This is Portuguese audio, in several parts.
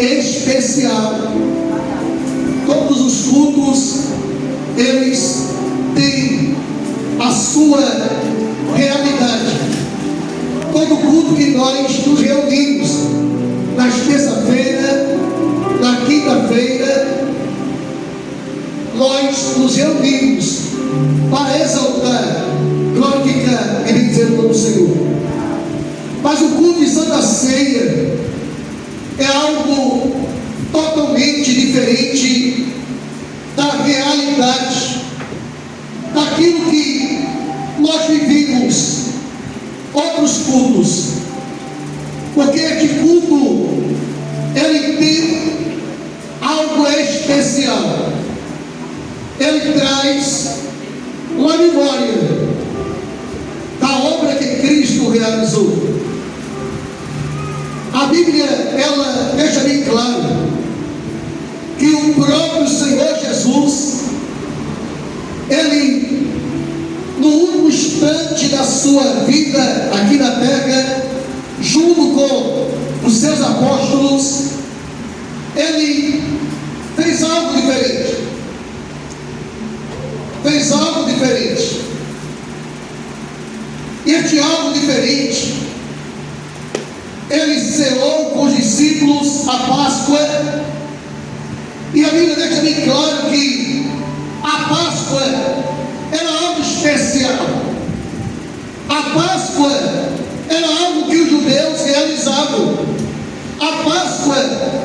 especial. Todos os cultos, eles têm a sua realidade. Todo culto que nós nos reunimos, na terça-feira, na quinta-feira, nós nos reunimos para exaltar, glorificar e bendizer o nome do Senhor. Mas o culto de Santa Ceia é algo totalmente diferente da realidade, daquilo que nós vivimos outros cultos. Porque este culto, ele tem algo especial. Ele traz uma memória da obra que Cristo realizou. A Bíblia, ela deixa bem claro que o próprio Senhor Jesus, ele, no último instante da sua vida aqui na terra, junto com os seus apóstolos, ele fez algo diferente. Fez algo diferente. E este algo diferente, ele selou com os discípulos a Páscoa. E a Bíblia deixa bem claro que a Páscoa era algo especial. A Páscoa era algo que os judeus realizavam. A Páscoa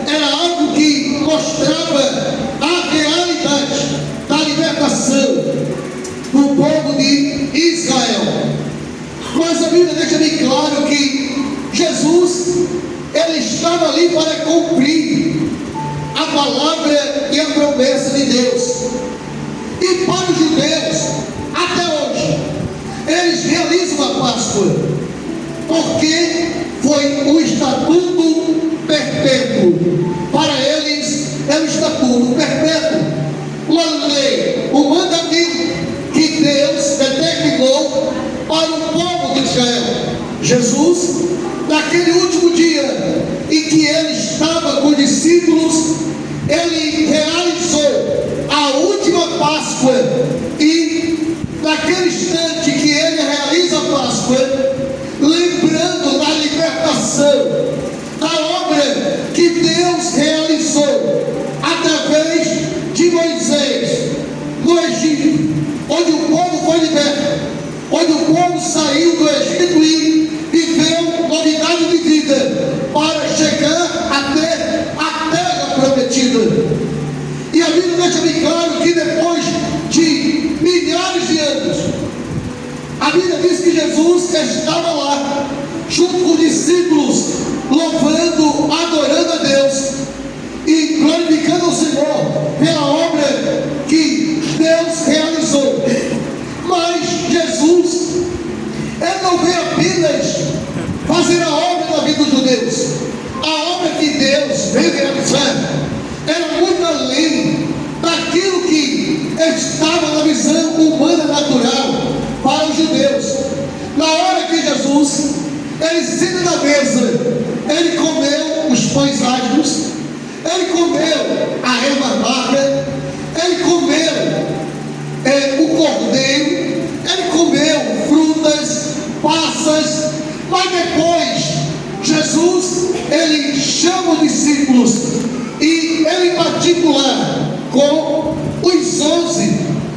era algo que mostrava a realidade da libertação do povo de Israel. Mas a Bíblia deixa bem claro que Jesus, ele estava ali para cumprir a palavra e a promessa de Deus. E para os judeus, até hoje, eles realizam a Páscoa, porque foi um estatuto perpétuo. Para eles é um estatuto perpétuo, uma lei, um mandamento que Deus determinou para o povo de Israel. Jesus, naquele último dia em que ele estava com os discípulos, ele realizou a última Páscoa. E naquele instante que ele realiza a Páscoa, lembrando da libertação, da obra que Deus realizou através de Moisés no Egito, onde o povo foi liberto, onde o povo saiu do Egito e viveu novidade de vida para chegar até a terra prometida. E a Bíblia deixa bem claro que depois de milhares de anos, a Bíblia diz que Jesus estava lá, junto com os discípulos, louvando, adorando a Deus e glorificando ao Senhor pela obra que Deus realizou. Mas Jesus, ele não veio apenas fazer a obra da vida dos judeus. A obra que Deus veio realizar era muito além daquilo que estava na visão humana natural para os judeus. Na hora que Jesus, ele senta na mesa, ele comeu os pães asmos, ele comeu a erva amarga, ele comeu o cordeiro, ele comeu frutas, passas. Mas depois Jesus, ele chama os discípulos, e ele em particular com os 11,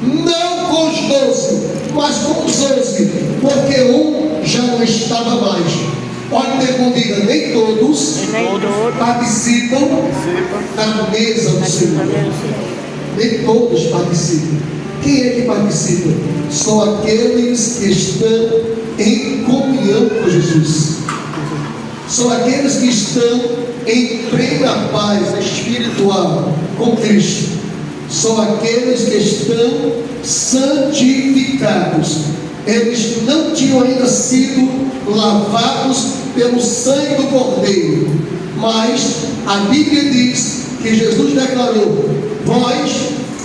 não com os 12, mas com os 11, porque um já não estava mais. Pode ter comigo, nem todos participam da mesa do Senhor. Nem todos participam. Quem é que participa? São aqueles que estão em comunhão com Jesus. São aqueles que estão em plena paz espiritual com Cristo. São aqueles que estão santificados. Eles não tinham ainda sido lavados pelo sangue do Cordeiro, mas a Bíblia diz que Jesus declarou: vós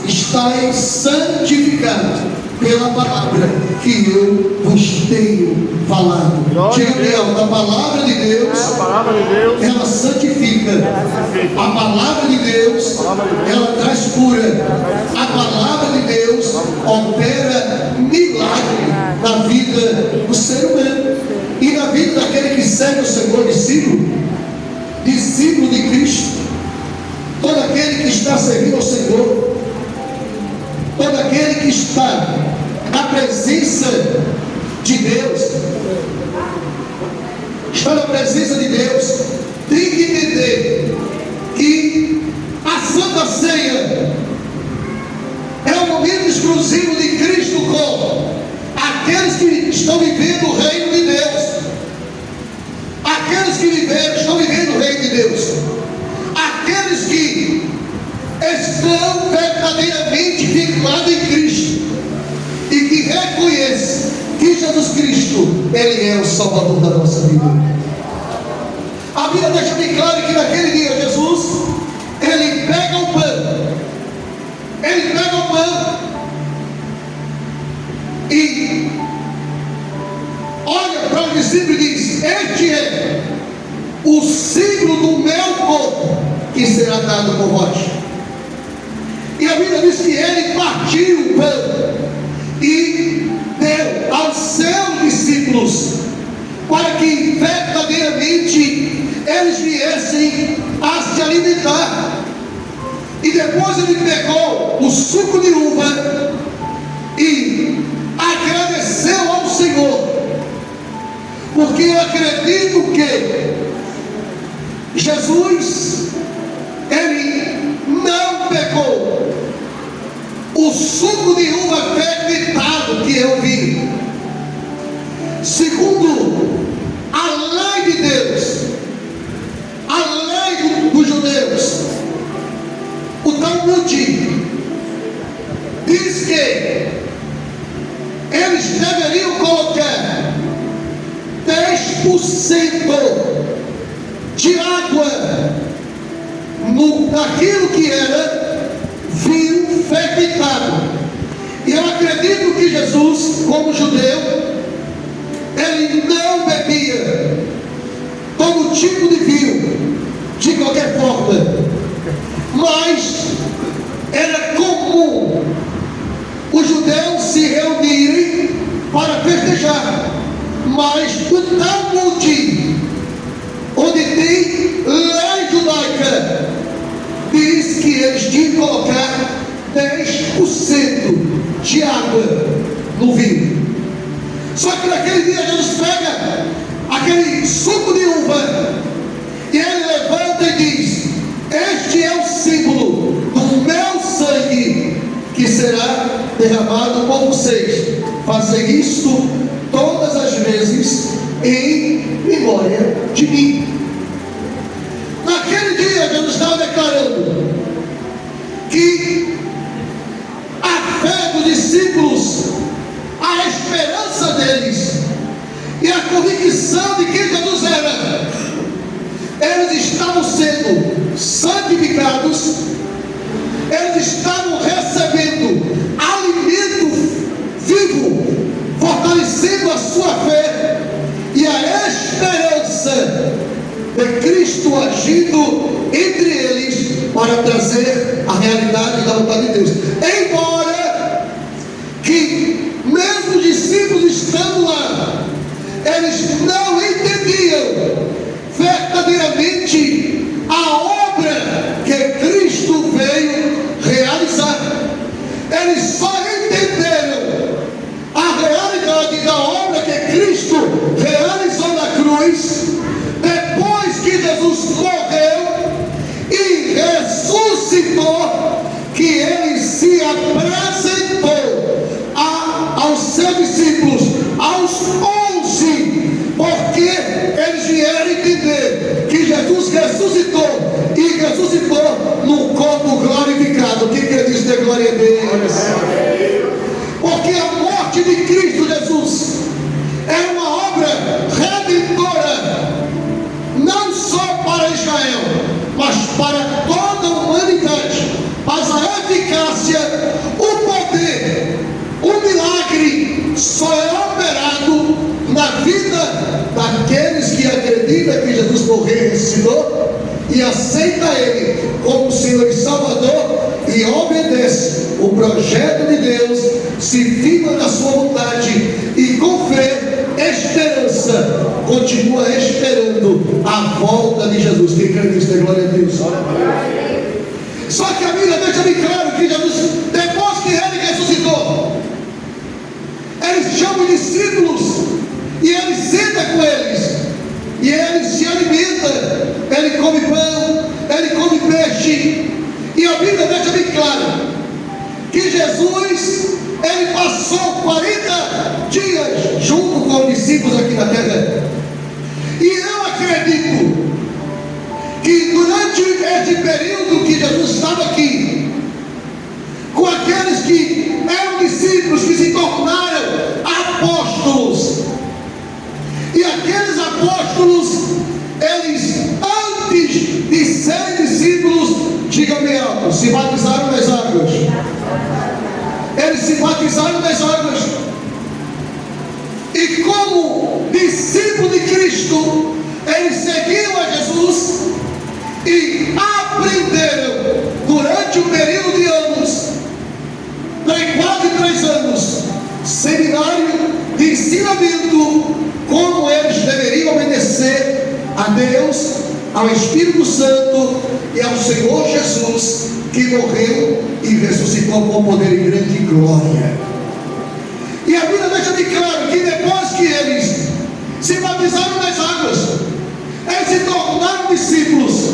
estáis santificados pela palavra que eu vos tenho falado. Diga alto, a palavra de Deus, ela santifica. A palavra de Deus, ela traz cura. A palavra de Deus opera milagre na vida do ser humano e na vida daquele que segue o Senhor, discípulo de Cristo. Todo aquele que está servindo ao Senhor, todo aquele que está na presença de Deus, está na presença de Deus, tem que entender que a Santa Ceia é um momento exclusivo de Cristo com aqueles que estão vivendo o reino de Deus. Aqueles que estão vivendo o reino de Deus. Aqueles que estão verdadeiramente firmados em Cristo e que reconhecem que Jesus Cristo, Ele é o Salvador da nossa vida. A Bíblia deixa bem claro que naquele dia Jesus, Ele pega o pão e olha para o discípulo e diz: este é o símbolo do meu corpo que será dado por vós. E a Bíblia diz que ele partiu o pão e deu aos seus discípulos para que verdadeiramente eles viessem a se alimentar. E depois ele pegou o suco de uva e agradeceu ao Senhor, porque eu acredito que Jesus, Ele não pegou o suco de uva fermentado que eu vi. Segundo a lei de Deus, a lei dos judeus, o Talmud diz que eles deveriam colocar 10% de água naquilo que era vinho fermentado. E eu acredito que Jesus, como judeu, ele não bebia todo tipo de vinho de qualquer forma, mas era comum os judeus se reunirem para festejar. Mas o Talmud, onde tem lei judaica, diz que eles tinham que colocar 10% de água no vinho. Só que naquele dia Jesus pega aquele suco de uva e ele levanta e diz: este é o símbolo do meu sangue que será derramado por vocês. Fazer isto todas as vezes em memória de mim. Naquele dia Jesus estava declarando que a fé dos discípulos, a esperança deles e a convicção de quem Jesus era, eles estavam sendo santificados, eles estavam recebendo alimento vivo, fortalecendo a sua fé e a esperança de Cristo agindo entre eles para trazer a realidade da vontade de Deus. Embora que mesmo os discípulos estando lá, eles não entendiam verdadeiramente a obra que Cristo veio realizar. Eles só entenderam a realidade da obra que Cristo realizou na cruz depois que Jesus morreu e ressuscitou, que ele se apresentou aos seus discípulos, aos 11, porque eles vieram entender que Jesus ressuscitou e ressuscitou no corpo glorificado. Quem quer dizer glória a Deus? Porque a morte de Cristo Jesus é uma obra redentora, não só para Israel, mas para toda a humanidade. Mas a eficácia, o poder, o milagre Senhor e aceita Ele como Senhor e Salvador e obedece o projeto de Deus, se firma na sua vontade e com fé, esperança, continua esperando a volta de Jesus. Quem crê nisso, dê glória a Deus. Só que a Bíblia deixa bem claro que Jesus, depois que Ele ressuscitou, Ele chama os discípulos e Ele senta com eles e Ele se alimenta. Ele come pão, Ele come peixe, e a Bíblia deixa bem claro que Jesus, Ele passou 40 dias junto com os discípulos aqui na terra. E eu acredito que durante esse período que Jesus estava aqui, com aqueles que eram discípulos que se tornaram apóstolos, e aqueles apóstolos, eles antes de serem discípulos, diga-me alto, se batizaram nas águas. Eles se batizaram nas águas, e como discípulos de Cristo, eles seguiam a Jesus e aprenderam durante um período de anos, quase 3 anos, seminário de ensinamento, como eles deveriam obedecer a Deus, ao Espírito Santo e ao Senhor Jesus, que morreu e ressuscitou com poder e grande glória. E a Bíblia deixa bem claro que depois que eles se batizaram nas águas, eles se tornaram discípulos,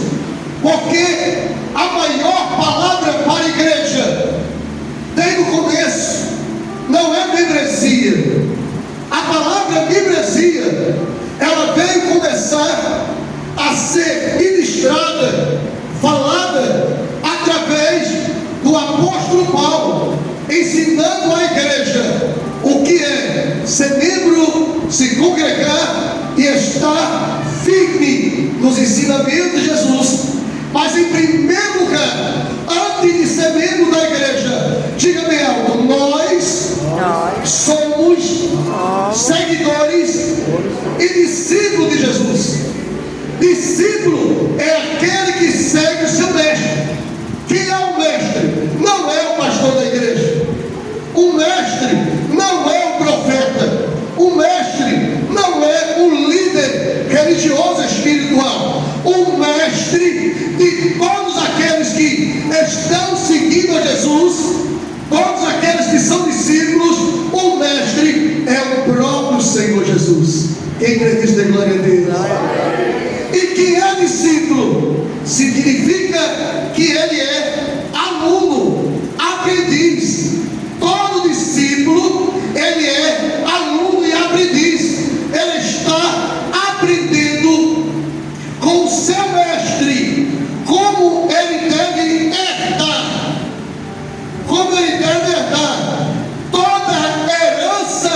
porque a maior palavra para a igreja, desde o começo, não é membresia. A palavra membresia, ela veio começar a ser ministrada, falada, através do apóstolo Paulo, ensinando à igreja o que é ser membro, se congregar e estar firme nos ensinamentos de Jesus. Mas em primeiro lugar, antes de ser membro da igreja, diga bem alto, nós somos seguidores e discípulos de Jesus. Discípulo é aquele que segue o seu mestre. Quem é o mestre? Não é o pastor da igreja. O mestre não é o profeta. O mestre não é o líder religioso espiritual. O mestre de todos aqueles que estão seguindo a Jesus, todos aqueles que são discípulos, o mestre é o próprio Senhor Jesus. Quem crê nisso, dê glória a Deus. E quem é discípulo significa que ele é aluno, aprendiz. Todo discípulo, ele é aluno e aprendiz. Ele está aprendendo com o seu mestre como ele deve herdar, toda a herança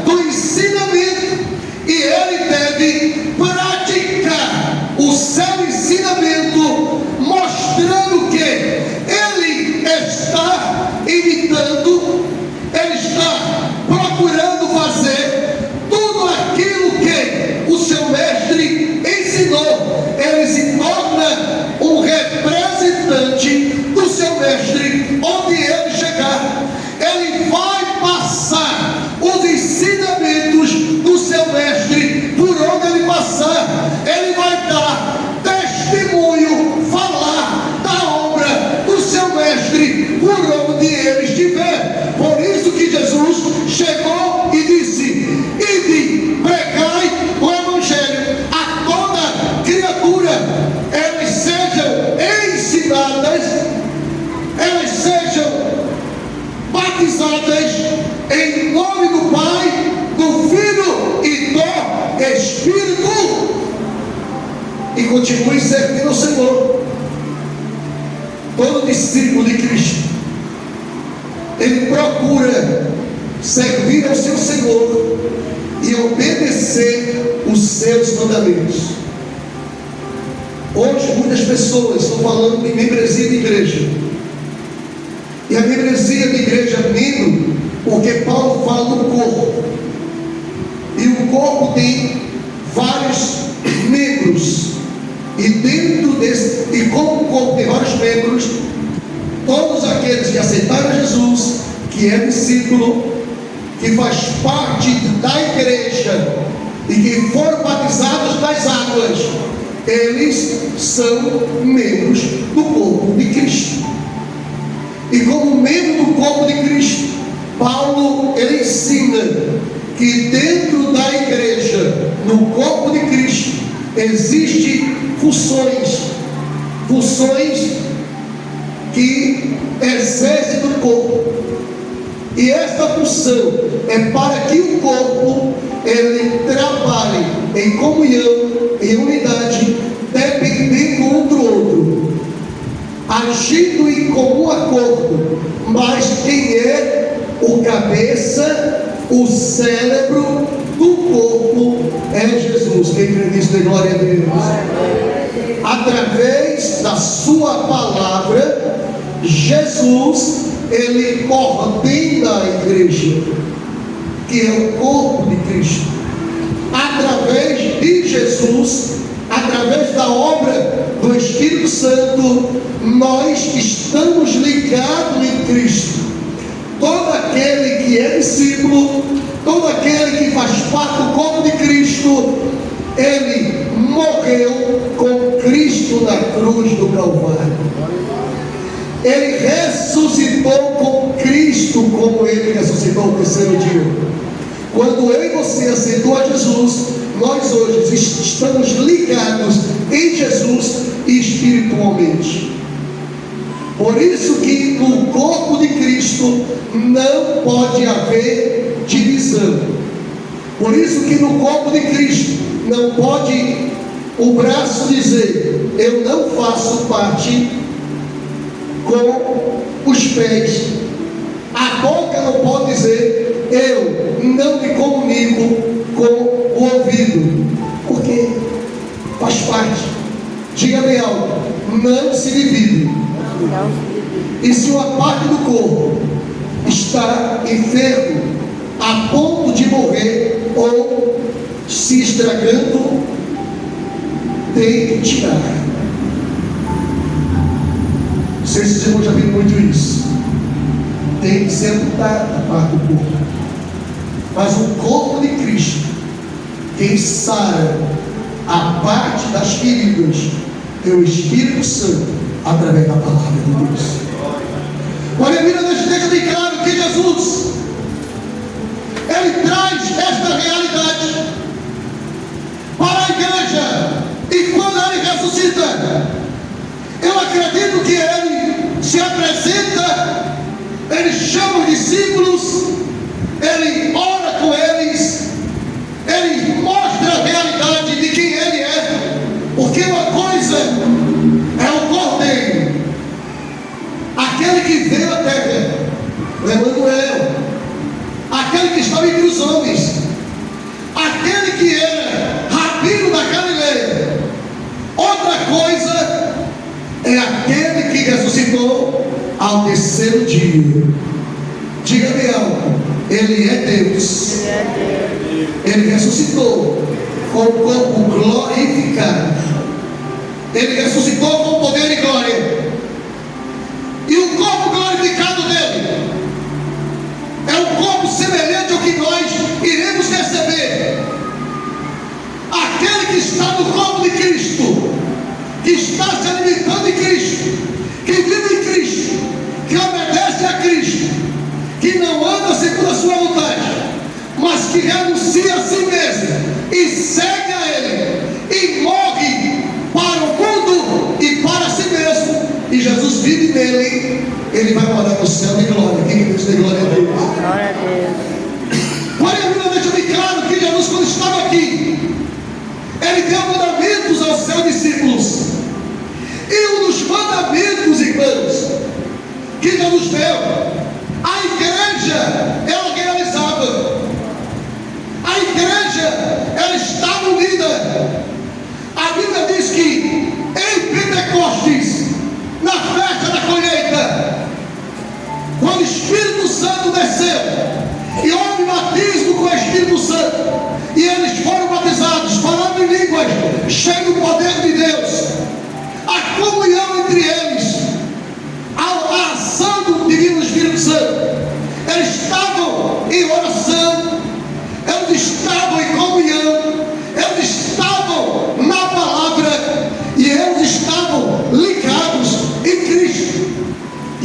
do ensinamento, e ele deve praticar o seu ensinamento, mostrando que ele está imitando, ele está procurando fazer tudo aquilo que o seu mestre ensinou. Ele se torna um representante do seu mestre, onde ele chegar. Ele vai passar os ensinamentos do seu mestre por onde ele passar. Ele vai dar testemunho, falar da obra do seu mestre por onde ele estiver. Por isso que Jesus chegou e disse: ide, pregai o evangelho a toda criatura. Elas sejam ensinadas, elas sejam batizadas em nome do Pai, do Filho e do Espírito, e continue servindo o Senhor. Todo discípulo de Cristo, ele procura servir ao seu Senhor e obedecer os seus mandamentos. Hoje muitas pessoas estão falando de membresia de igreja, e a membresia de igreja é membro, porque Paulo fala do corpo, e o corpo tem vários membros, e E dentro desse, e como o corpo tem vários membros, todos aqueles que aceitaram Jesus, que é discípulo, que faz parte da igreja e que foram batizados nas águas, eles são membros do corpo de Cristo. E como membro do corpo de Cristo, Paulo ele ensina que dentro da igreja, no corpo de Cristo, existem funções que exercem do corpo. E esta função é para que o corpo ele trabalhe em comunhão, em unidade, dependendo um do outro, agindo em comum acordo. Mas quem é o cabeça, o cérebro do corpo é Jesus. Quem crê nisso, dê glória a Deus. Através da sua palavra, Jesus ele coordena a igreja, que é o corpo de Cristo. Através de Jesus, através da obra do Espírito Santo, nós estamos ligados em Cristo. Todo aquele que é discípulo, todo aquele que faz parte do corpo de Cristo, ele morreu com Cristo na cruz do Calvário. Ele ressuscitou com Cristo, como ele ressuscitou no terceiro dia. Quando eu e você aceitou a Jesus, nós hoje estamos ligados em Jesus espiritualmente. Por isso que no corpo de Cristo não pode haver divisão. Por isso que no corpo de Cristo não pode o braço dizer: eu não faço parte com os pés. A boca não pode dizer: eu não me comunico com o ouvido, porque faz parte. Diga bem alto: não se divide. E se uma parte do corpo está enfermo a ponto de morrer ou se estragando, tem que tirar. Não sei se os irmãos já viram muito isso. Tem que ser amputada a parte do corpo. Mas o corpo de Cristo, quem sara a parte das feridas, é o Espírito Santo, através da palavra de Deus. Olha, a Bíblia deixa bem claro que Jesus, ele traz esta realidade para a igreja. E quando ele ressuscita, eu acredito que ele se apresenta, ele chama os discípulos, ele ora com eles, ele mostra a realidade de quem ele é. Porque uma coisa é o Cordeiro, aquele que veio à terra, o Emanuel, aquele que estava entre os homens, aquele que era rabino da Galileia. Outra coisa é aquele que ressuscitou ao terceiro dia. Diga-me algo: ele é Deus. Ele ressuscitou com o corpo glorificado. Ele ressuscitou com poder e glória. E o corpo glorificado dele é um corpo semelhante ao que nós iremos receber. Aquele que está no corpo de Cristo, que está se alimentando em Cristo, que vive em Cristo, que obedece a Cristo, que não anda segundo a sua vontade, mas que renuncia a si mesmo e segue a Ele, e morre para o mundo e para si mesmo, e Jesus vive nele, ele vai morar no céu de glória. Quem Deus tem glória a Deus? Glória a Deus. Porém, a Bíblia deixa bem claro que Jesus, quando estava aqui, ele deu mandamentos aos seus discípulos. E um dos mandamentos, irmãos, que Jesus deu, a igreja, ela realizava. A igreja, ela estava unida. A Bíblia diz que em Pentecostes, na festa da colheita, quando o Espírito Santo desceu e houve batismo com o Espírito Santo, e eles foram batizados, falando em línguas, cheios do poder de Deus.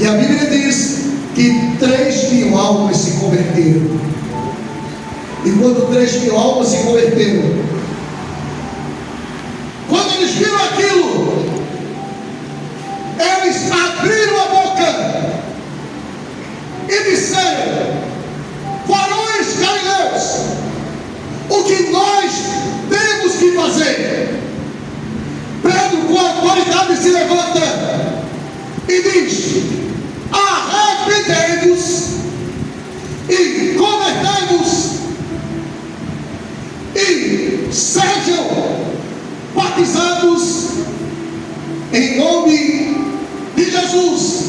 a Bíblia diz que 3.000 almas se converteram. E quando 3.000 almas se converteram, quando eles viram aquilo, eles abriram a boca e disseram: varões galileus, o que nós temos que fazer? Pedro, com autoridade, se levanta e diz: arrependei-vos e convertei-vos e sejam batizados em nome de Jesus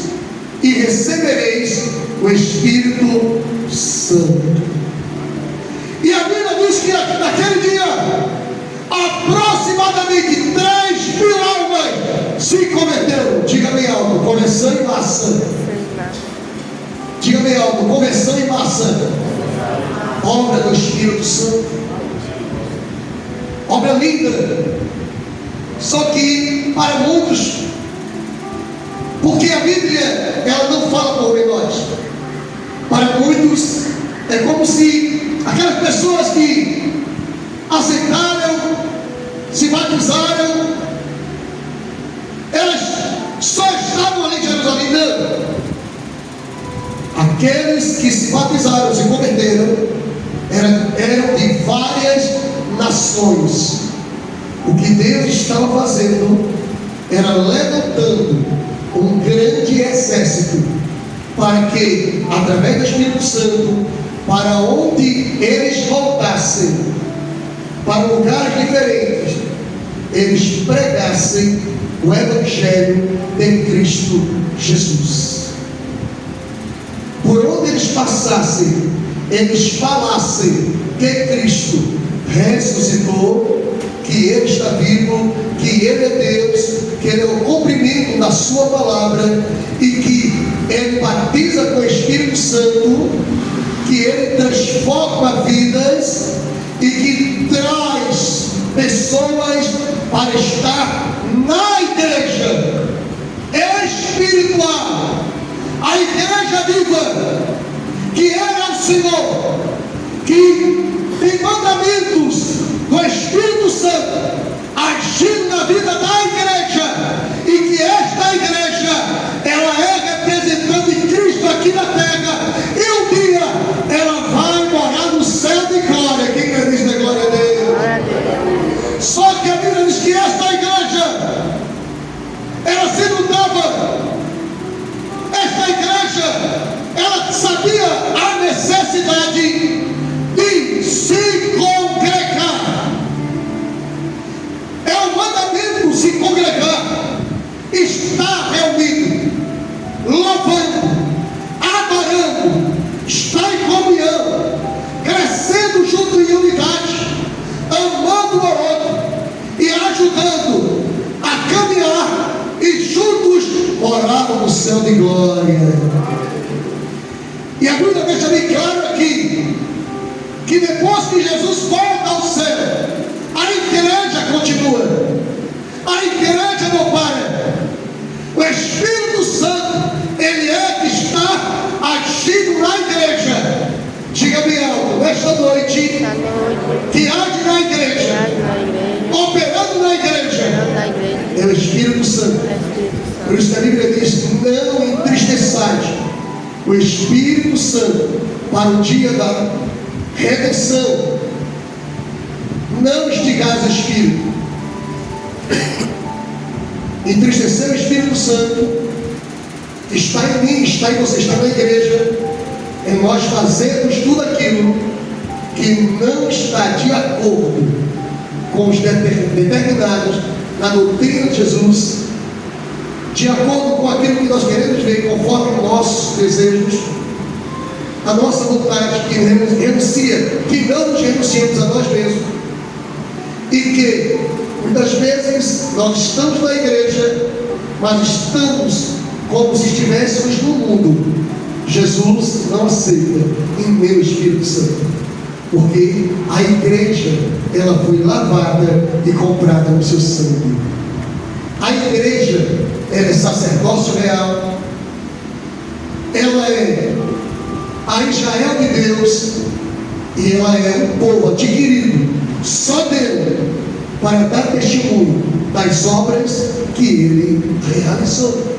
e recebereis o Espírito Santo. E a Bíblia diz que naquele dia aproximadamente 3.000 almas se converteram. Diga bem alto: conversão em massa. Diga bem alto: conversão em massa. Obra do Espírito Santo. Obra linda. Só que para muitos, porque a Bíblia ela não fala por nós, para muitos é como se aquelas pessoas que aceitaram, se batizaram, elas só estavam ali em Jerusalém. Não. Aqueles que se batizaram, se converteram, eram de várias nações. O que Deus estava fazendo era levantando um grande exército para que, através do Espírito Santo, para onde eles voltassem, para lugares diferentes, eles pregassem o Evangelho de Cristo Jesus. Por onde eles passassem, eles falassem que Cristo ressuscitou, que Ele está vivo, que Ele é Deus, que Ele é o cumprimento da Sua palavra e que Ele batiza com o Espírito Santo, que Ele transforma vidas e que traz pessoas para estar na igreja espiritual, a igreja viva, que Ele é o Senhor, que tem mandamentos do Espírito Santo agindo na vida da igreja, e que esta igreja ela é representante de Cristo aqui na terra, e um dia ela vai morar no céu de glória. Quem acredita na glória a Deus? Só que a Bíblia diz que esta igreja ela se lutava, esta igreja ela sabia a necessidade de se congregar. É o mandamento se congregar, estar reunido, louvando, adorando, estar em comunhão, crescendo junto em unidade, amando o outro e ajudando a caminhar e juntos morar no céu de glória. E a Bíblia deixa bem claro aqui que depois que Jesus volta ao céu, a igreja continua, a igreja não para. O Espírito Santo, Ele é que está agindo na igreja. Diga bem alto: esta noite, que age na igreja, operando na igreja, é o Espírito Santo. Por isso que a Bíblia diz: não entristeçais o Espírito Santo para o dia da redenção. Não instigais o Espírito. Entristecer o Espírito Santo está em mim, está em você, está na igreja, em nós fazermos tudo aquilo que não está de acordo com os determinados na doutrina de Jesus, de acordo com aquilo que nós queremos ver, conforme os nossos desejos, a nossa vontade, que renuncia, que não nos renunciemos a nós mesmos, e que muitas vezes nós estamos na igreja, mas estamos como se estivéssemos no mundo. Jesus não aceita em meu Espírito Santo, porque a igreja ela foi lavada e comprada no seu sangue. A igreja ela é sacerdócio real, é a Israel de Deus, e ela é um povo adquirido, só dele, para dar testemunho das obras que ele realizou.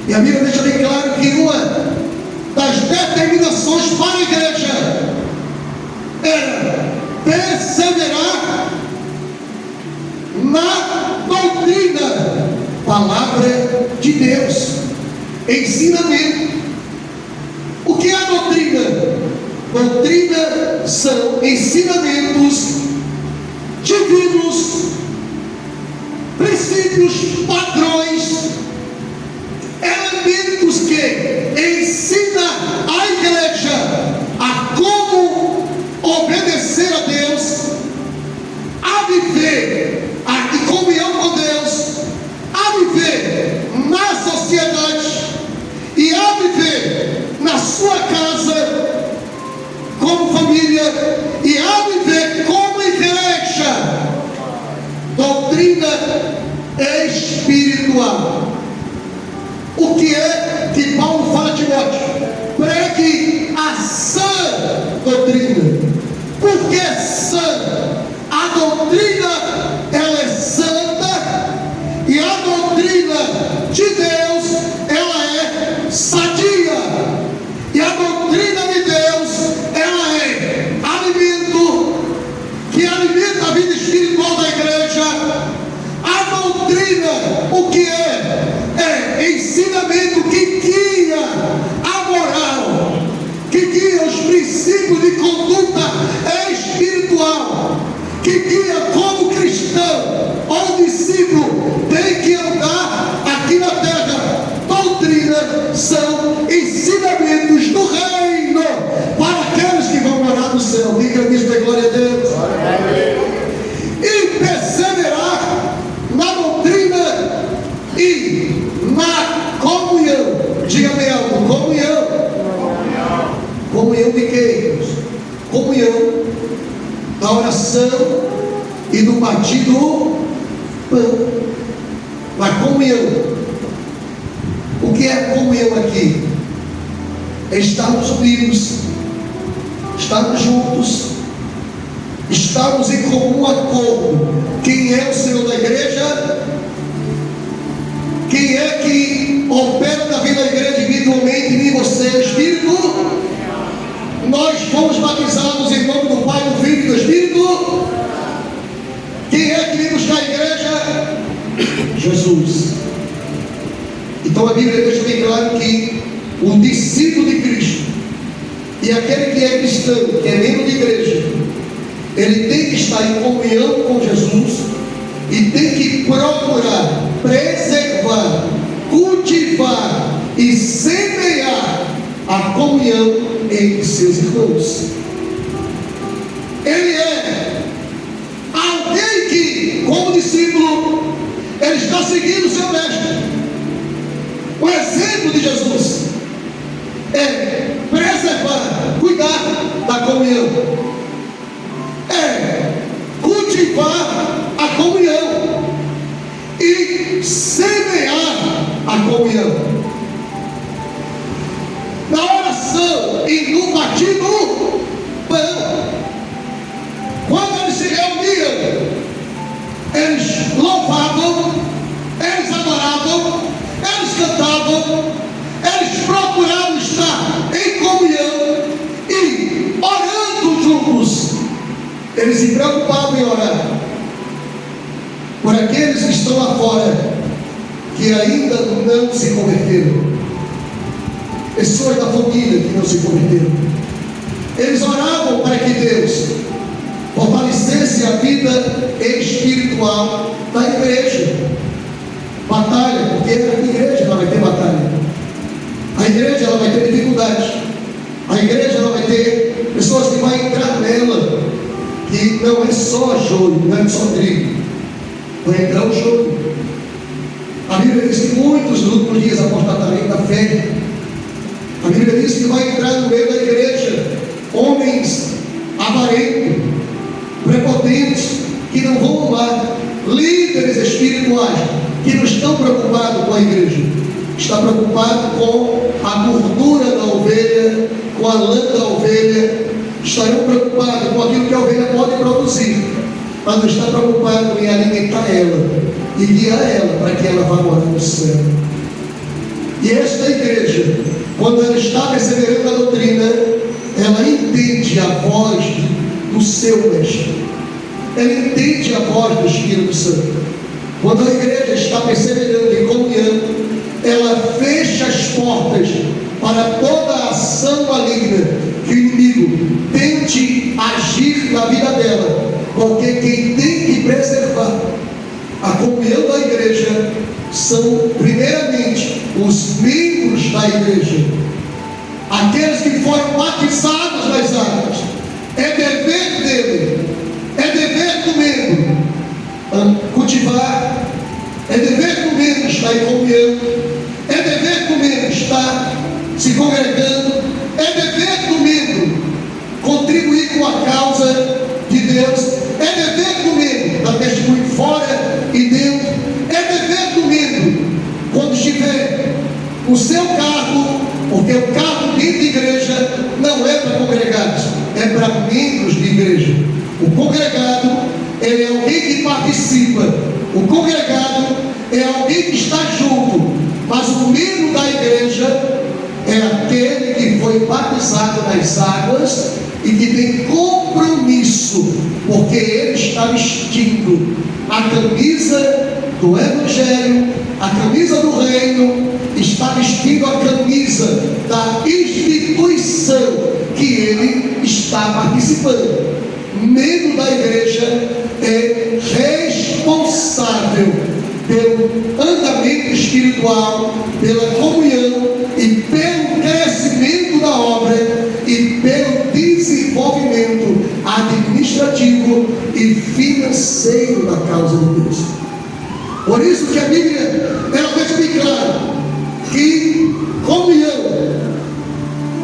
E a Bíblia deixa bem claro que uma das determinações para a igreja era perseverar na doutrina, palavra de Deus, ensinamento. O que é a doutrina? Doutrina são ensinamentos divinos, princípios, padrões, elementos que ensina a igreja a como obedecer a Deus, a viver em comunhão com Deus, a viver na sociedade e a viver na sua casa como família e a viver como igreja. Doutrina espiritual. O que é que Paulo fala a Timóteo? Pregue a sã doutrina. Por que sã? A doutrina, ela é santa, e a doutrina de Deus, ela é sadia, e a doutrina de Deus, ela é alimento que alimenta a vida espiritual da igreja. A doutrina, o que é? É ensinamento que guia a moral, que guia os princípios de conduta espiritual, que guia como cristão ou discípulo tem que andar aqui na terra. Doutrina são ensinamentos do reino para aqueles que vão morar no céu. Diga isso, de glória a Deus. E perseverar na doutrina e na comunhão. Diga bem alto, comunhão. Comunhão de quem? Comunhão da oração e do partir do pão. Na comunhão. O que é comunhão aqui? É estarmos unidos, estarmos juntos, estarmos em comum acordo. Quem é o Senhor da igreja? Quem é que opera na vida da igreja individualmente, em mim e você? Espírito? Nós fomos batizados em nome do Pai, do Filho e do Espírito. Quem é que vem buscar a igreja? Jesus. Então a Bíblia deixa bem claro que o discípulo de Cristo e aquele que é cristão, que é membro de igreja, ele tem que estar em comunhão com Jesus e tem que procurar preservar, cultivar e semear a comunhão entre seus irmãos. Ele é alguém que, como discípulo, ele está seguindo o seu mestre. O exemplo de Jesus é preservar, cuidar da comunhão, é cultivar a comunhão e semear a comunhão. Na oração e no partir do pão, quando eles se reuniam, eles louvavam, eles adoravam, eles cantavam, eles procuravam estar em comunhão e orando juntos. Eles se preocupavam em orar por aqueles que estão lá fora, que ainda não se converteram, pessoas da família que não se converteram. Eles oravam para que Deus fortalecesse a vida espiritual da igreja. Batalha, porque a igreja ela vai ter batalha, a igreja ela vai ter dificuldades, a igreja ela vai ter pessoas que vão entrar nela, que não é só joio, não é só trigo, vai entrar o joio. A Bíblia diz que muitos nos últimos dias apostatariam da fé. A Bíblia diz que vai entrar no meio da igreja homens avarentos, prepotentes, que não vão amar, líderes espirituais que não estão preocupados com a igreja, está preocupado com a gordura da ovelha, com a lã da ovelha, estarão preocupados com aquilo que a ovelha pode produzir, mas não está preocupado em alimentar ela e guiar ela para que ela vá morar no céu. E esta igreja, quando ela está perseverando a doutrina, ela entende a voz do seu mestre, ela entende a voz do Espírito Santo. Quando a igreja está perseverando em comunhão, ela fecha as portas para toda a ação maligna que o inimigo tente agir na vida dela, porque quem tem que preservar a comunhão da igreja são, primeiramente, os membros da igreja, aqueles que foram batizados nas águas. É dever dele, é dever do membro cultivar, é dever do membro estar em comunhão, é dever do membro estar se congregando, é dever do membro contribuir com a causa de Deus, é dever do membro dar testemunho fora e dentro, é dever do membro, quando estiver no seu cargo, porque o cargo dentro da igreja não é para congregados, é para membros de igreja. O congregado, ele é alguém que participa, o congregado é alguém que está junto, mas o membro da igreja é aquele que foi batizado nas águas e que tem compromisso, porque ele está vestindo a camisa do Evangelho, a camisa do reino, está vestindo a camisa da instituição que ele está participando. Membro da igreja é responsável pelo andamento espiritual, pela comunhão e pelo crescimento da obra e pelo desenvolvimento administrativo e financeiro da causa de Deus. Por isso que a Bíblia, ela deixa bem claro que comunhão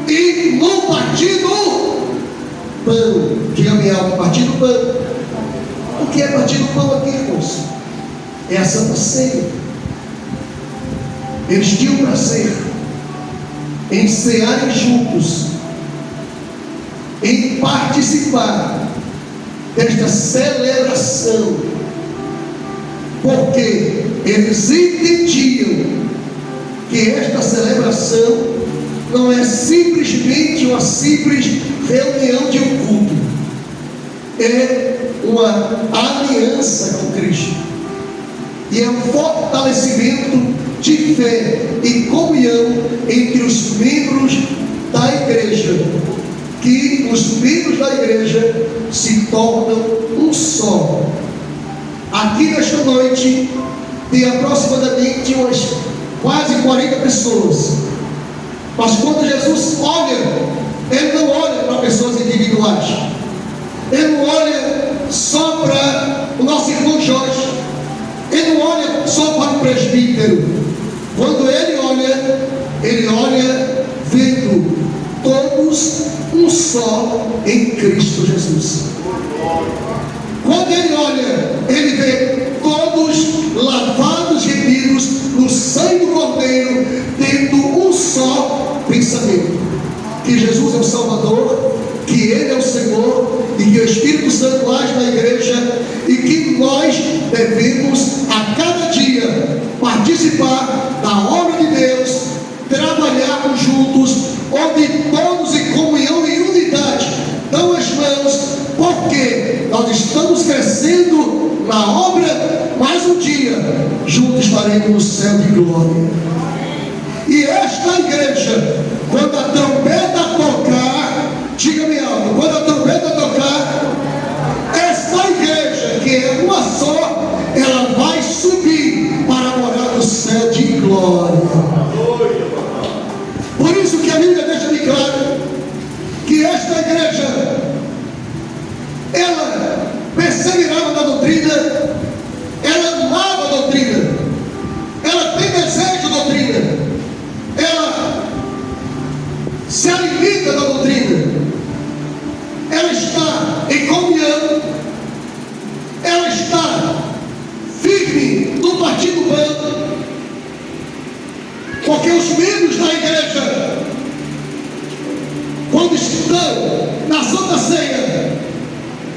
e no partir do pão, diga-me algo, partir do pão. O que é partir do pão aqui, irmãos? É a Santa Ceia. Eles tinham prazer em cearem juntos, em participar desta celebração, porque eles entendiam que esta celebração não é simplesmente uma simples reunião de um culto, é uma aliança com Cristo, e é um fortalecimento de fé e comunhão entre os membros da igreja, que os membros da igreja se tornam um só. Aqui nesta noite tem aproximadamente umas quase 40 pessoas, mas quando Jesus olha, ele não olha para pessoas individuais, ele não olha só para o nosso irmão Jorge, ele não olha só para o presbítero. Quando ele olha vendo todos um só em Cristo Jesus. Quando ele olha, ele vê todos lavados, remidos no sangue do Cordeiro, tendo um só pensamento: que Jesus é o Salvador, que Ele é o Senhor, e que o Espírito Santo age na igreja, e que nós devemos a cada dia participar da obra de Deus, trabalharmos juntos, onde todos em comunhão e unidade dão as mãos, porque nós estamos crescendo na obra, mas um dia juntos estaremos no céu de glória. E esta igreja, quando a trombeta tocar, diga-me algo, quando a trombeta tocar, esta igreja, que é uma só, ela vai subir para morar no céu de os membros da igreja, quando estão na Santa Ceia,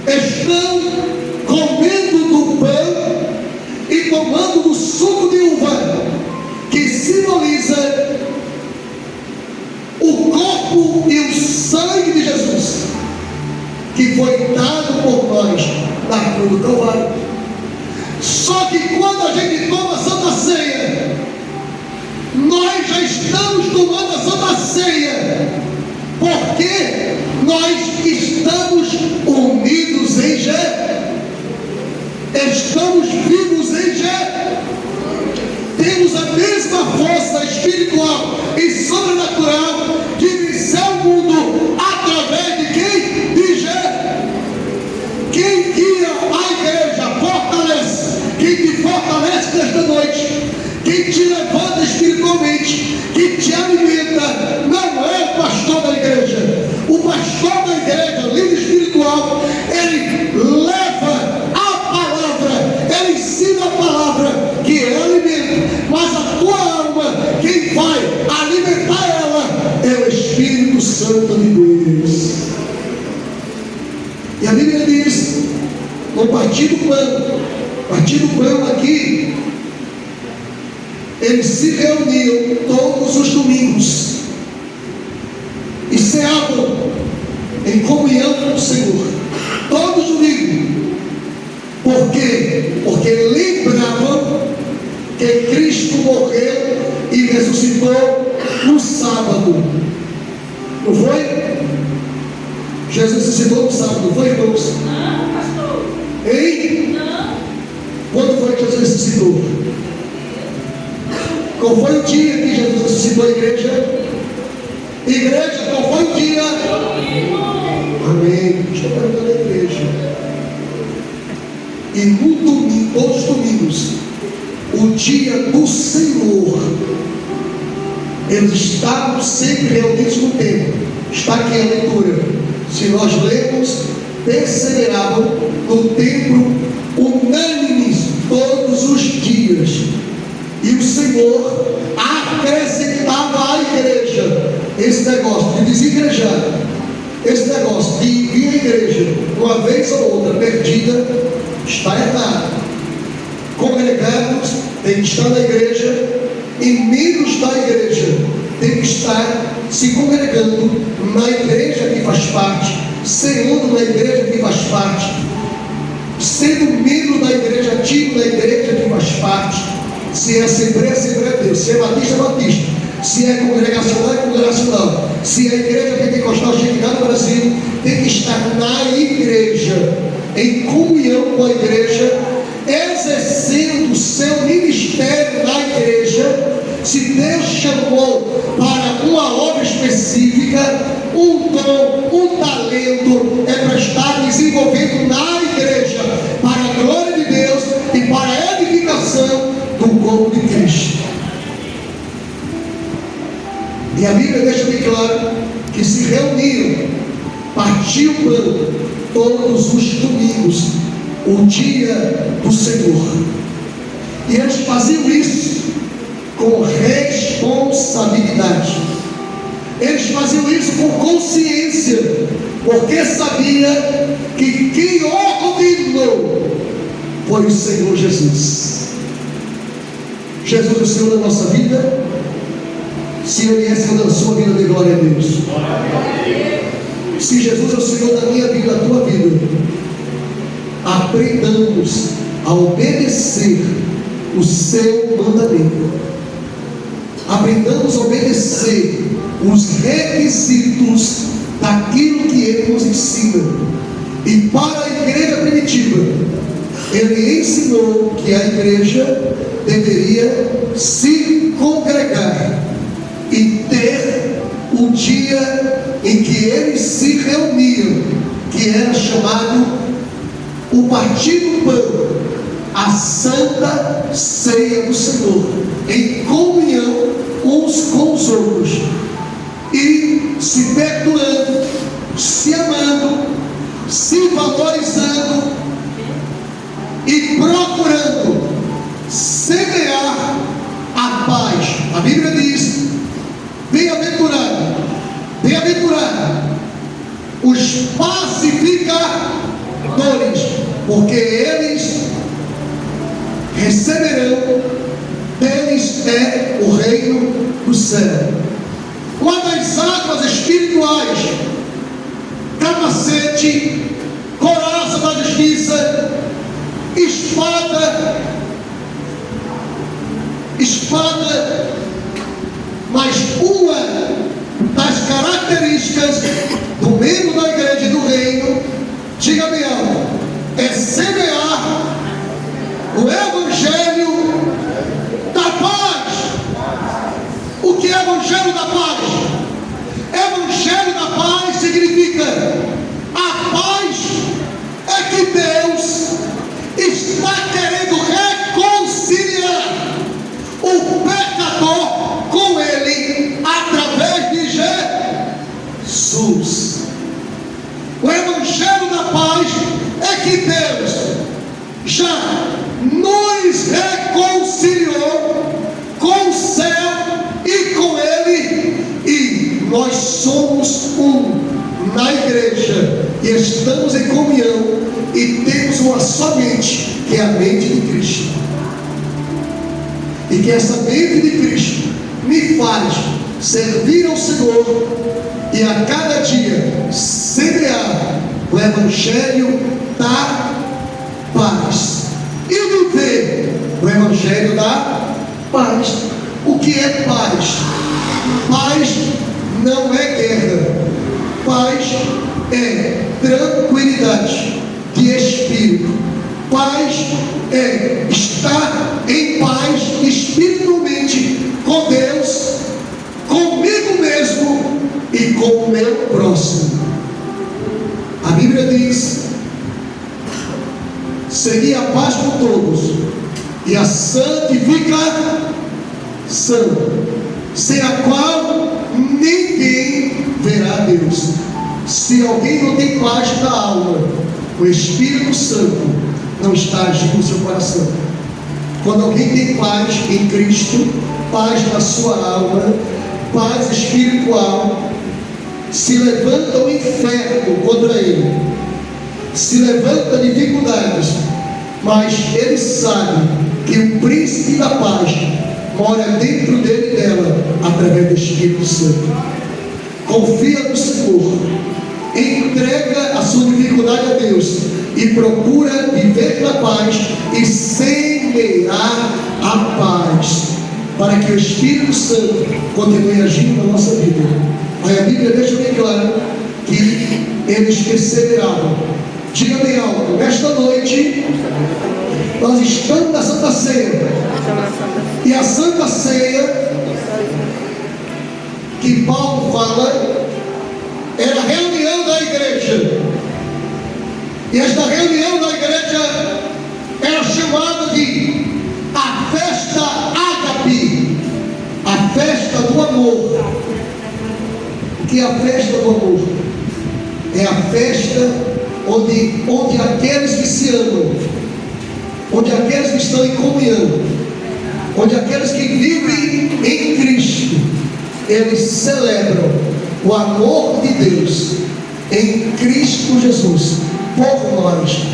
estão comendo do pão e tomando do suco de uva, que simboliza o corpo e o sangue de Jesus, que foi dado por nós na cruz do Calvário. Só que quando a gente toma a Santa Ceia, nós já estamos tomando a Santa Ceia, porque nós estamos unidos em Jé, estamos vivos em Jé, temos a mesma força espiritual e sobrenatural de vencer o mundo através de quem? De Jé. Quem guia a igreja fortalece, quem te fortalece nesta noite, quem te levanta espiritualmente, quem te alimenta, não é o pastor da igreja. O pastor da igreja, líder espiritual, ele leva a palavra, ele ensina a palavra, que é alimento, mas a tua alma, quem vai alimentar ela, é o Espírito Santo de Deus. E a Bíblia diz, no partir do pão aqui, eles se reuniam todos os domingos e ceavam em comunhão com o Senhor, todos os domingos. Por quê? Porque lembravam que Cristo morreu e ressuscitou no sábado. Não foi? Jesus ressuscitou no sábado, não foi, irmãos? Não, pastor. Hein? Não. Quando foi que Jesus ressuscitou? Qual foi o dia que Jesus ressuscitou a igreja? Igreja, qual foi o dia? Amém. Estou perguntando à igreja. E no domingo, todos os domingos, o dia do Senhor, eles estavam sempre reunidos no templo. Está aqui a leitura. Se nós lemos, perseveravam no templo unânimes todos os dias. E o Senhor acrescentava à igreja esse negócio de desigrejar, esse negócio de ir à igreja uma vez ou outra perdida, está errado. Congregados tem que estar na igreja, e membros da igreja tem que estar se congregando na igreja que faz parte, sendo na igreja que faz parte, sendo membro da igreja, ativo na igreja que faz parte. Se é Assembleia, Assembleia de Deus. Se é Batista, Batista. Se é congregacional, é congregacional. Se é igreja pentecostal chegada no Brasil, tem que estar na igreja, em comunhão com a igreja, exercendo o seu ministério na igreja. Se Deus chamou para uma obra específica, um dom, um talento, é para estar desenvolvendo na igreja, para a glória de Deus e para a edificação do corpo de Cristo. E a Bíblia deixa bem claro que se reuniam, partiam o pão todos os domingos, o dia do Senhor. E eles faziam isso com responsabilidade. Eles faziam isso com consciência, porque sabia que quem ordenou foi o Senhor Jesus. Jesus é o Senhor da nossa vida. Se Ele é Senhor da sua vida, dê glória a Deus. Se Jesus é o Senhor da minha vida, da tua vida, aprendamos a obedecer o seu mandamento. Aprendamos a obedecer os requisitos daquilo que Ele nos ensina. E para a igreja primitiva, Ele ensinou que a igreja deveria se congregar e ter o dia em que eles se reuniam, que era chamado o partir do pão, a santa ceia do Senhor, em comunhão uns com os outros, e se perdoando, se amando, se valorizando e procurando semear a paz. A Bíblia diz os pacificadores, porque eles receberão, deles é o reino do céu. Uma das armas espirituais: capacete, coraça da justiça, espada, mas uma das características do membro da igreja e do reino, diga bem alto, é semear o evangelho da paz. O que é evangelho da paz? Evangelho da paz significa: a paz é que Deus está querendo reconciliar o pecador com Ele através de Jesus. O evangelho da paz é que Deus já nos reconciliou com o céu e com Ele, e nós somos um na igreja, e estamos em comunhão, e temos uma só mente, que é a mente de Cristo. E que essa mente de Cristo me faz servir ao Senhor e a cada dia semear o evangelho da paz e viver o evangelho da paz. O que é paz? Paz não é guerra. Paz é tranquilidade de espírito. Paz é estar em paz espiritualmente com Deus, comigo mesmo e com o meu próximo. A Bíblia diz: segui a paz com todos e a santificação, sem a qual ninguém verá a Deus. Se alguém não tem paz na alma, o Espírito Santo não está agindo no seu coração. Quando alguém tem paz em Cristo, paz na sua alma, paz espiritual, se levanta o inferno contra ele, se levanta dificuldades, mas ele sabe que o príncipe da paz mora dentro dele e dela, através do Espírito Santo. Confia no Senhor, entrega a sua dificuldade a Deus e procura viver na paz e semear a paz, para que o Espírito Santo continue agindo na nossa vida. Aí a Bíblia deixa bem claro que eles perseveraram. Diga bem alto: nesta noite nós estamos na Santa Ceia, e a Santa Ceia que Paulo fala era a reunião da igreja, e esta reunião da igreja era chamada de a festa ágape, a festa do amor. O que é a festa do amor? É a festa onde aqueles que se amam, onde aqueles que estão em comunhão, onde aqueles que vivem em Cristo, eles celebram o amor de Deus em Cristo Jesus por nós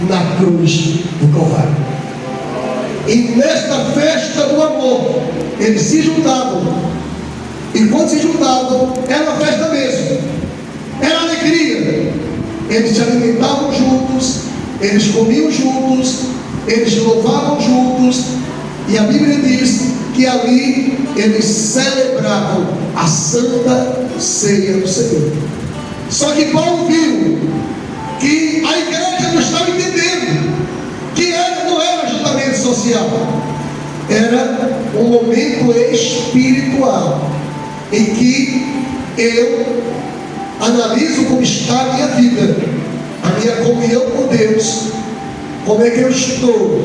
na cruz do Calvário. E nesta festa do amor eles se juntavam, e quando se juntavam era uma festa mesmo, era alegria. Eles se alimentavam juntos, eles comiam juntos, eles louvavam juntos, e a Bíblia diz que ali eles celebravam a Santa Ceia do Senhor. Só que Paulo viu que a igreja não estava entendendo que não era ajuntamento social, era um momento espiritual em que eu analiso como está a minha vida, a minha comunhão com Deus, como é que eu estou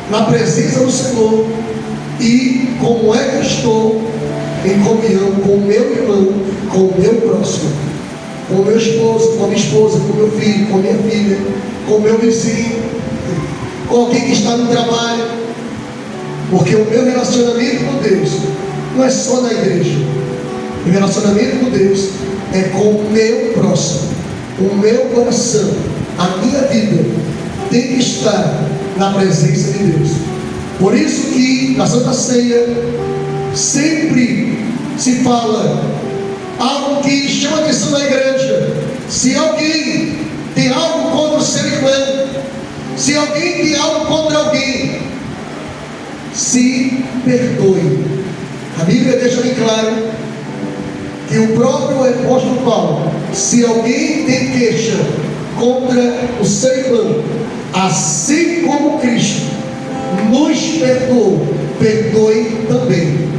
na presença do Senhor e como é que eu estou em comunhão com o meu irmão, com o meu próximo, com o meu esposo, com a minha esposa, com o meu filho, com a minha filha, com o meu vizinho, com alguém que está no trabalho. Porque o meu relacionamento com Deus não é só na igreja. O relacionamento com Deus é com o meu próximo. o meu coração, a minha vida tem que estar na presença de Deus. Por isso que na Santa Ceia sempre se fala algo que chama a atenção da igreja. Se alguém tem algo contra o seu irmão, se alguém tem algo contra alguém, se perdoe. A Bíblia deixa bem claro que o próprio apóstolo Paulo, se alguém tem queixa contra o seu irmão, assim como Cristo nos perdoou, perdoe também.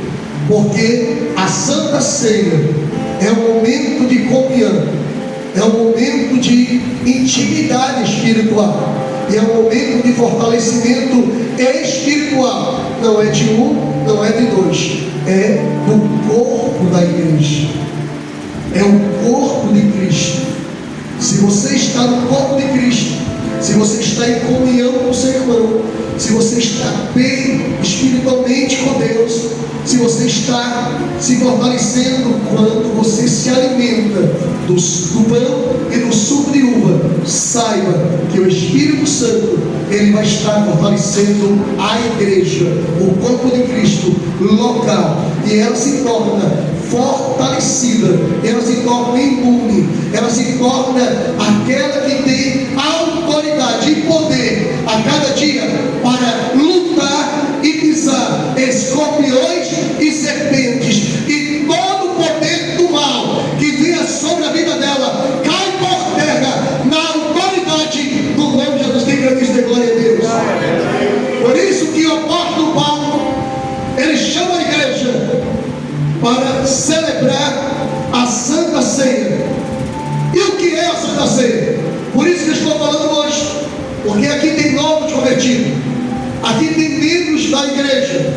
Porque a Santa Ceia é um momento de comunhão, é um momento de intimidade espiritual, e é um momento de fortalecimento espiritual. Não é de um, não é de dois, é do corpo da igreja, é o corpo de Cristo. Se você está no corpo de Cristo, se você está em comunhão com o seu irmão, se você está bem espiritualmente com Deus, se você está se fortalecendo quando você se alimenta do pão e do suco de uva, saiba que o Espírito Santo, ele vai estar fortalecendo a igreja, o corpo de Cristo local, e ela se torna fortalecida, ela se torna imune, ela se torna aquela que tem autoridade e poder a cada dia para lutar e pisar escorpiões e serpentes, e todo o poder do mal que vinha sobre a vida dela cai por terra na autoridade do nome de Jesus. Tem grande glória a Deus. Por isso que o apóstolo Paulo, ele chama a igreja para celebrar a Santa Ceia. E o que é a Santa Ceia? Por isso que eu estou falando hoje, porque aqui tem novos convertidos, aqui tem membros da igreja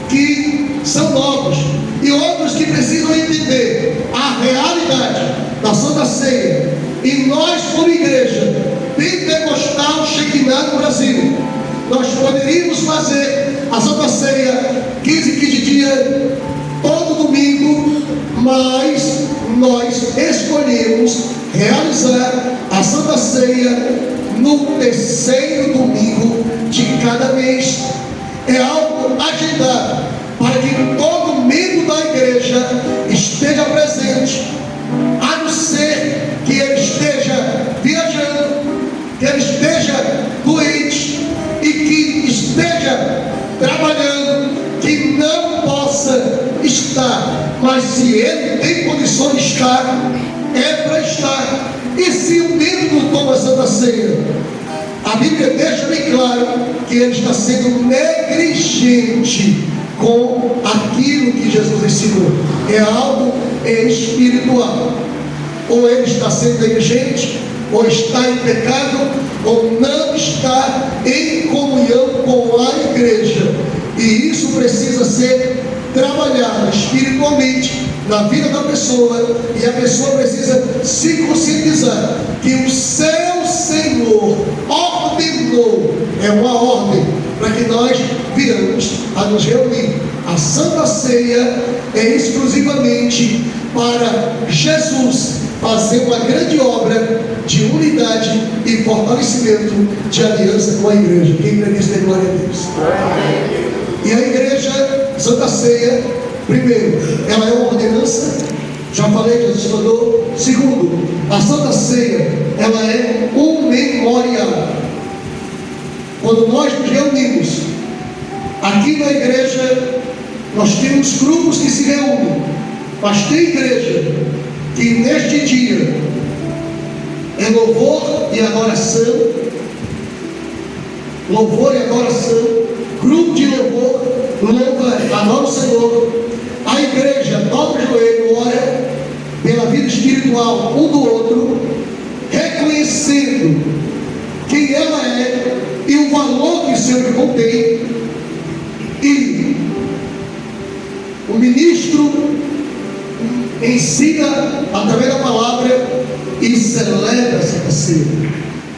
que são novos, e outros que precisam entender a realidade da Santa Ceia. E nós, como igreja pentecostal Shekinah no Brasil, nós poderíamos fazer a Santa Ceia 15 dias, todo domingo, mas nós escolhemos realizar a Santa Ceia no terceiro domingo de cada mês. É algo agendado para que todo membro da igreja esteja presente, a não ser que ele esteja viajando, que ele esteja doente e que esteja trabalhando, que não possa estar. Mas se ele tem condições de estar, é para estar. E se o membro não toma a Santa Ceia, a Bíblia deixa bem claro que ele está sendo negligente com aquilo que Jesus ensinou. É algo espiritual. Ou ele está sendo negligente, ou está em pecado, ou não está em comunhão com a igreja. E isso precisa ser trabalhado espiritualmente na vida da pessoa, e a pessoa precisa se conscientizar que o seu Senhor ordenou, é uma ordem para que nós viemos a nos reunir. A Santa Ceia é exclusivamente para Jesus fazer uma grande obra de unidade e fortalecimento de aliança com a igreja. Quem crê nisso, dê glória a Deus. E a igreja, Santa Ceia, primeiro, ela é uma ordenança, já falei, Jesus mandou. Segundo, a Santa Ceia, ela é um memorial. Quando nós nos reunimos aqui na igreja, nós temos grupos que se reúnem, mas tem igreja que neste dia é louvor e adoração, grupo de louvor, louva, adora o Senhor. A igreja dobra o joelho, ora pela vida espiritual um do outro, reconhecendo quem ela é e o valor que o Senhor lhe contém. E o ministro ensina através da palavra e celebra a Santa Ceia,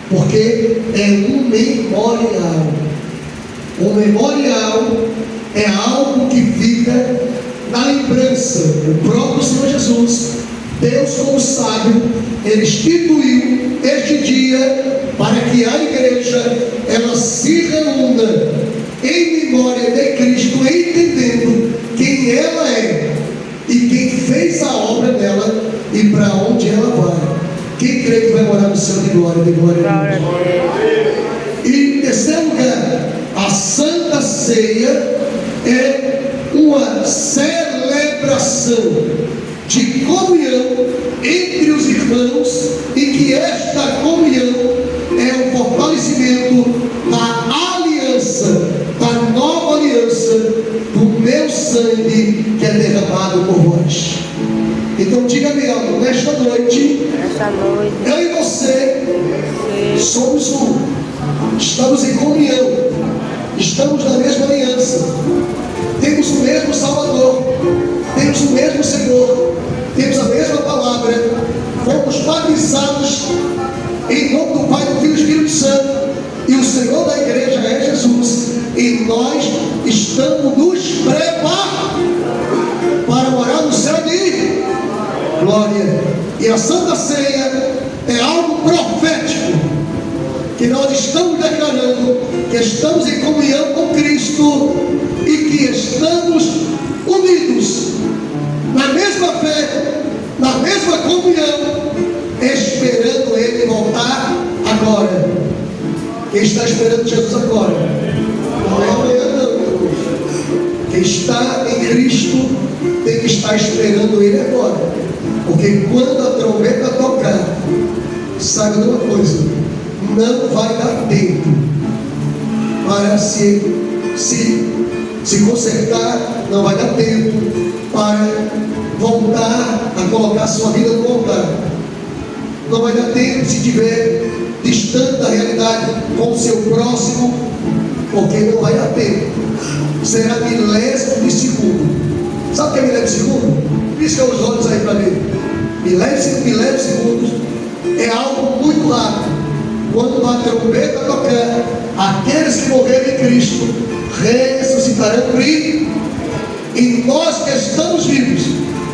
porque é um memorial. O memorial é algo que fica na lembrança. O próprio Senhor Jesus Deus, como sábio, Ele instituiu este dia para que a igreja ela se reúna em memória de Cristo, entendendo quem ela é e quem fez a obra dela e para onde ela vai. Quem crê que vai morar no céu de glória a Deus. E em terceiro lugar, a Santa Ceia é uma celebração de comunhão entre os irmãos, e que esta comunhão é o fortalecimento da aliança, da nova aliança, do meu sangue que é derramado por vós. Então diga-me algo, nesta noite, eu e você somos um, estamos em comunhão, estamos na mesma aliança, temos o mesmo Salvador, temos o mesmo Senhor, temos a mesma palavra, fomos batizados em nome do Pai, do Filho e do Espírito Santo, e o Senhor da igreja é Jesus, e nós estamos nos preparando para morar no céu de glória. E a Santa Ceia é algo profético, que nós estamos declarando que estamos em comunhão com Cristo e que estamos unidos na mesma fé, na mesma comunhão, esperando Ele voltar agora. Quem está esperando Jesus agora? Não é amanhã não. Quem está em Cristo tem que estar esperando Ele agora. Porque quando a trombeta tocar, saiba de uma coisa, não vai dar tempo para se consertar, não vai dar tempo para voltar a colocar sua vida no altar. Não vai dar tempo se estiver distante da realidade com o seu próximo, porque não vai dar tempo. Será milésimo de segundo. Sabe o que é milésimo de segundo? Pisca os olhos aí para ver. Milésimo de segundos é algo muito rápido. Quando a trombeta tocar, aqueles que morreram em Cristo ressuscitarão primeiro, e nós que estamos vivos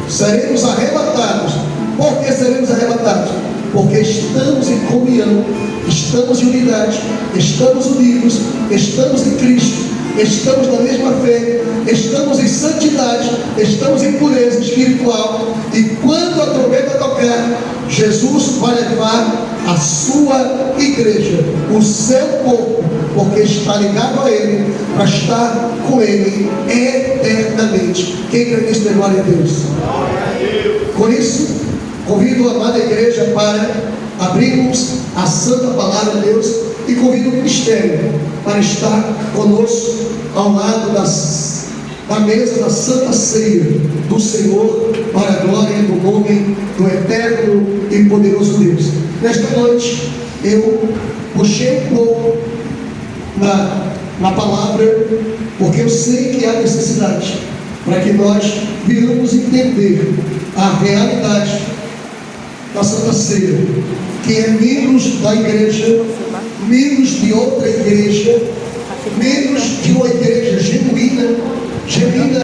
seremos arrebatados. Por que seremos arrebatados? Porque estamos em comunhão, estamos em unidade, estamos unidos, estamos em Cristo, estamos na mesma fé, estamos em santidade, estamos em pureza espiritual. E quando a trombeta tocar, Jesus vai levar a sua igreja, o seu corpo, porque está ligado a Ele, para estar com Ele eternamente. Quem crê nisso, dê glória a Deus. Por isso, convido a amada igreja para abrirmos a santa palavra de Deus, e convido o ministério para estar conosco ao lado da mesa da Santa Ceia do Senhor, para a glória do nome do eterno e poderoso Deus. Nesta noite eu puxei um pouco na palavra, porque eu sei que há necessidade para que nós venhamos entender a realidade da Santa Ceia, que é membros da igreja, membros de outra igreja, membros de uma igreja genuína